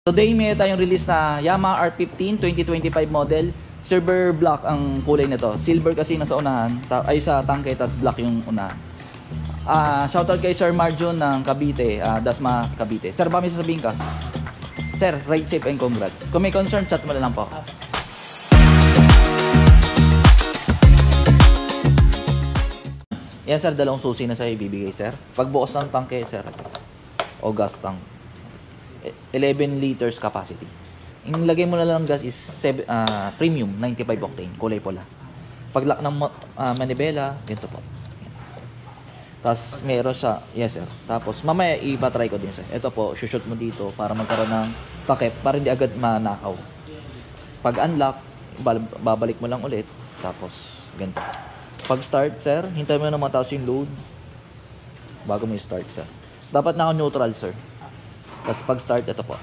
Today may tayong release na Yamaha R15 2025 model. Silver black ang kulay nito. Silver kasi nasa unahan, ay sa tangke, tas black yung unahan. Shoutout kay Sir Marjon ng Cavite, Dasma Cavite. Sir, ba may sasabihin ka? Sir, ride safe and congrats. Kung may concern, chat mo na lang po. Yan sir, dalawang susi na sa ibibigay sir. Pagbukas ng tangke sir, o gas tank, 11 liters capacity. Yung lagay mo na lang ng gas is premium 95 octane, kulay pula. Pag-lock ng manibela, ganito po. Tapos meron siya, yes sir. Tapos mamaya ipa-try ko din sir. Ito po, shoot mo dito para magkaroon ng takip para hindi agad manakaw. Pag unlock, babalik mo lang ulit. Tapos ganito. Pag start sir, hintay mo na mataas yung load bago mo i-start sir. Dapat naka-neutral sir. Tapos pag start, ito po.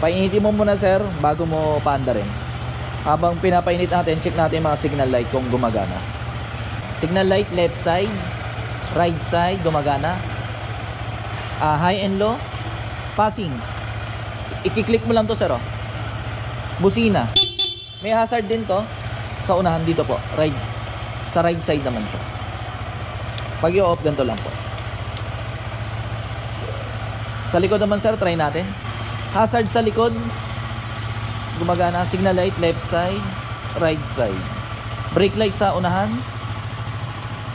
Painitin mo muna sir bago mo paandarin. Habang pinapainit natin, check natin yung mga signal light kung gumagana. Signal light left side, right side, gumagana. High and low, passing. I-click mo lang to sir. Oh. Busina. May hazard din to sa unahan dito po. Right. Sa right side naman siya. Pag i-off, ganito lang po. Sa likod naman sir, try natin. Hazard sa likod, gumagana. Signal light left side, right side. Brake light sa unahan,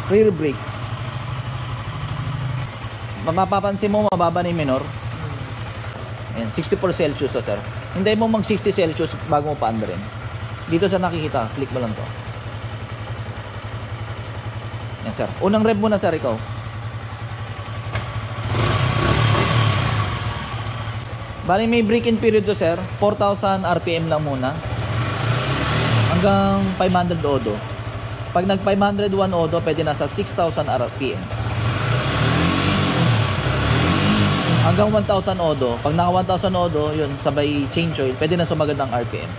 rear brake. Mapapansin mo mababa na yung minor. Ayan, 64 Celsius to sir. Hindi mo mag 60 Celsius bago mo paandarin. Dito sa nakikita, click mo lang to. Yan sir. Unang rev muna sir, ikaw. Bali may break-in period to sir. 4,000 RPM lang muna. Hanggang 500 odo. Pag nag 501 odo, pwede na sa 6,000 RPM. Hanggang 1,000 odo. Pag naka 1,000 odo, yun, sabay change oil, pwede na sumagad ng RPM.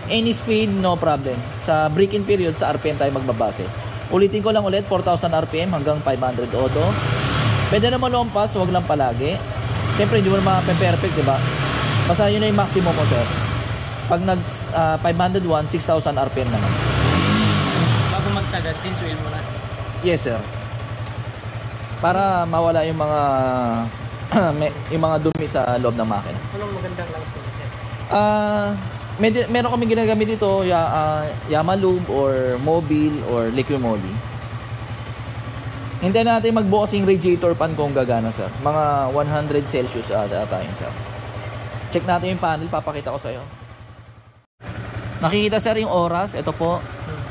Any speed, no problem. Sa break-in period, sa RPM tayo magbabase. Ulitin ko lang ulit, 4,000 RPM hanggang 500 odo. Pwede naman lumpas, wag lang palagi. Siyempre, hindi mo naman perfect, diba? Basta yun na yung maximum mo, sir. Pag nag 501, 6,000 RPM naman. Bago magsagad, change oil mo na. Yes, sir. Para mawala yung mga yung mga dumi sa loob ng makina. Anong magandang lang sir? Meron kami ginagamit dito, Yamalube or Mobile or Liquid Moly. Hintayin natin magbukas yung radiator fan kung gagana sir. Mga 100 Celsius ata yun sir. Check natin yung panel, papakita ko sa'yo. Nakikita sir yung oras, ito po.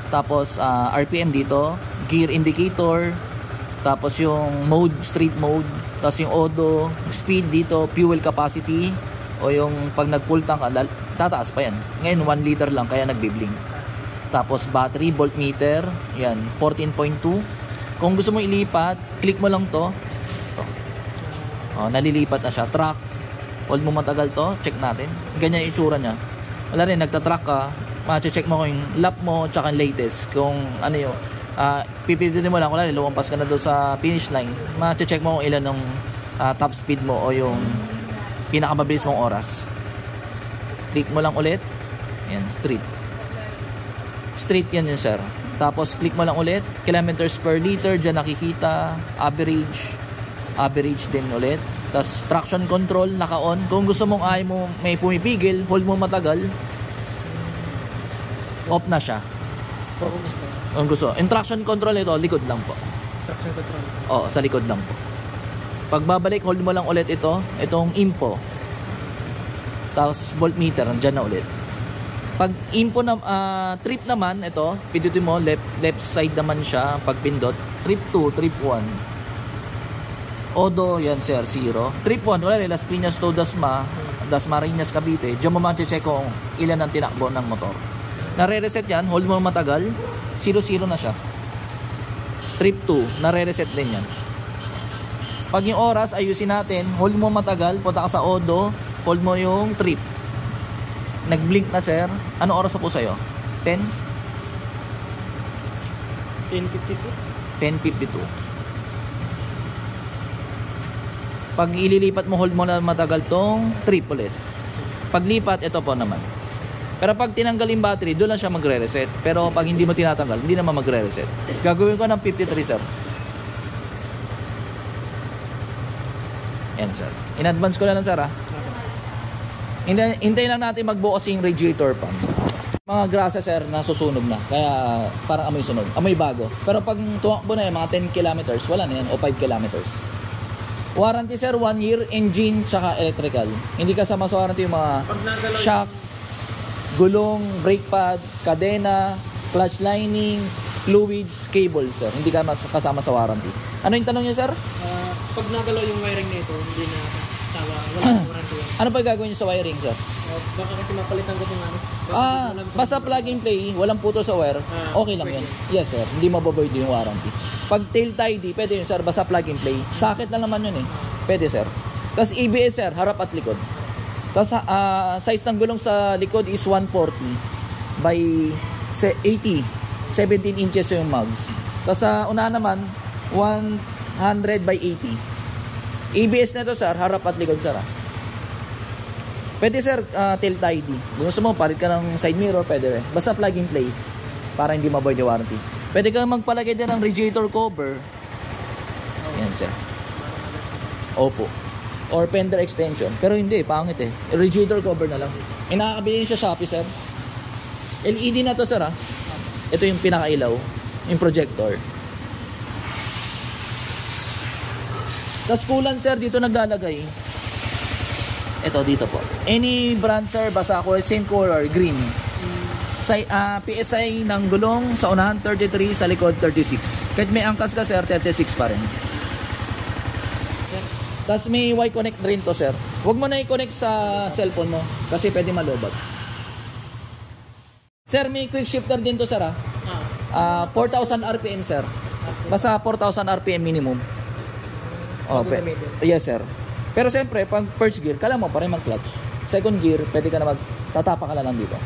Tapos RPM dito, gear indicator, tapos yung mode, street mode, tapos yung odo, speed dito, fuel capacity, o yung pag nag-full tank, tataas pa yan. Ngayon 1 liter lang kaya nagbi-blink. Tapos battery, voltmeter, yan 14.2. Kung gusto mo ilipat, click mo lang to. Nalilipat na siya. Track, hold mo matagal to, check natin. Ganyan yung itsura niya. Wala rin, nagtatrack ka, ma-check mo kung yung lap mo tsaka latest, kung ano yung pipilitin mo lang, wala rin, lumampas ka na doon sa finish line, ma-check mo kung ilan ng top speed mo o yung pinakamabilis mong oras. Click mo lang ulit. Yan, straight yan yun sir. Tapos click mo lang ulit, kilometers per liter, dyan nakikita, average din ulit. Tapos traction control, naka-on. Kung gusto mong ayaw mo may pumipigil, hold mo matagal, off na siya. Kung gusto. In traction control ito, likod lang po. Traction control? Oo, sa likod lang po. Pag babalik, hold mo lang ulit ito, itong info. Tapos voltmeter, nandyan na ulit. Pag info na trip naman, ito, pindutin mo, left side naman siya, pag pindot, trip 2, trip 1. Odo, yan sir, 0. Trip 1, wala rin, Las Piñas to Dasmariñas, Cavite. Diyan mo ma-check kung ilan ang tinakbo ng motor. Nare-reset yan, hold mo matagal, 0-0 na siya. Trip 2, nare-reset din yan. Pag yung oras, ayusin natin, hold mo matagal, punta ka sa odo, hold mo yung trip. Nag-blink na sir. Ano oras na po sa'yo? 10? 10:52. 10:52. Pag ililipat mo, hold mo na matagal tong trip ulit. Paglipat, ito po naman. Pero pag tinanggal yung battery, doon lang siya magre-reset. Pero pag hindi mo tinatanggal, hindi naman magre-reset. Gagawin ko ng 53, sir. Yan, sir. In advance ko na lang, sir, ha. Hintayin lang natin magbukas yung radiator pan. Mga grasa, sir, nasusunog na. Kaya parang amoy sunog. Amoy bago. Pero pag tumakbo na yung mga 10 kilometers, wala na yan. O 5 kilometers. Warranty, sir, 1 year. Engine, tsaka electrical. Hindi kasama sa warranty yung mga shock, gulong, brake pad, kadena, clutch lining, fluids, cable, sir. Hindi ka kasama sa warranty. Ano yung tanong niya, sir? Pag nagalaw yung wiring nito, hindi na tawa. Wala na warranty. Ano pa gagawin niyo sa wiring, sir? Baka kasi mapalitan ko itong ano. Basta plug and play, walang puto sa wire, okay lang yun. Yes, sir. Hindi mababoid yung warranty. Pag tail tidy, pwede yun, sir. Basta plug and play. Sakit lang naman yun eh. Pwede, sir. Tapos ABS, sir. Harap at likod. Tapos size ng gulong sa likod is 140 by 80. 17 inches yung mugs. Tapos sa unahan naman, 100 by 80. ABS na to, sir. Harap at likod, sir. Pwede, sir, tail tidy. Kung gusto mo, palit ka ng side mirror, pwede rin. Basta plug and play para hindi maboid yung warranty. Pwede ka magpalagay din ng radiator cover. Yan, sir. Opo. Or fender extension. Pero hindi, pangit eh. Radiator cover na lang. Inakabili siya Shopee, sir. LED na to, sir, ha. Ito yung pinakailaw. Yung projector. Sa coolant, sir, dito naglalagay. Ito, dito po. Any brand, sir, basta ako, same color, green. PSI ng gulong sa unahan 33, sa likod 36. Kahit may angkas ka, sir, 36 pa rin. Tapos may Y-connect rin to, sir. Huwag mo na i-connect sa cellphone mo kasi pwede malobag. Sir, may quick shifter din to, sir, ha. 4,000 RPM, sir. Basta 4,000 RPM minimum. Yes, sir. Pero siyempre, pag first gear, kailangan mo pa rin mag-clutch. Second gear, pwede ka na tatapa ka na lang dito.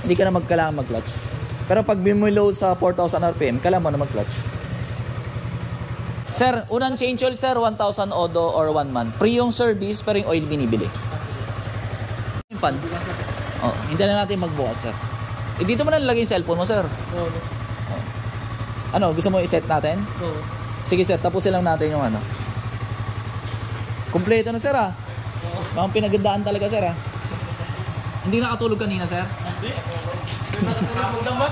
Hindi ka na kailangan mag-clutch. Pero pag bumuload sa 4,000 RPM, kailangan mo na mag-clutch. Sir, unang change oil, sir, 1,000 odo or 1 month. Free yung service, pero yung oil binibili. Yung pan. Hindi na natin magbukas, sir. Dito mo na nalagay yung cellphone mo, sir. Oo. Ano, gusto mo i-set natin? Oo. Sige, sir, tapusin lang natin yung ano. Kompleto na, sir, ha? Mga pinagandaan talaga, sir, ha? Hindi nakatulog kanina, sir? Hindi. Nakatulog naman.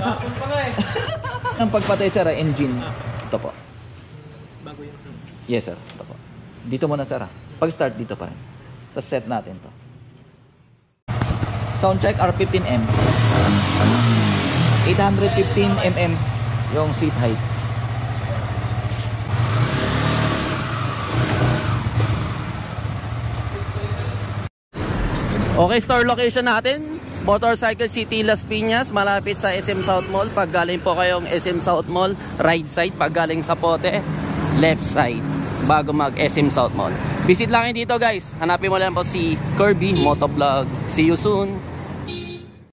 Kapon pa nga eh. Ang pagpatay, sir, engine. Ito po. Bago yung Yes, sir. Ito po. Dito muna, sir, ha? Pag-start, dito pa rin. Tapos set natin to. Sound check, R15M. 815 mm yung seat height. Okay, store location natin, Motorcycle City, Las Piñas, malapit sa SM South Mall. Pag galing po kayong SM South Mall, right side. Pag galing sa Pote, left side, bago mag SM South Mall. Visit lang kayo dito, guys. Hanapin mo lang po si Kirby Motovlog. See you soon.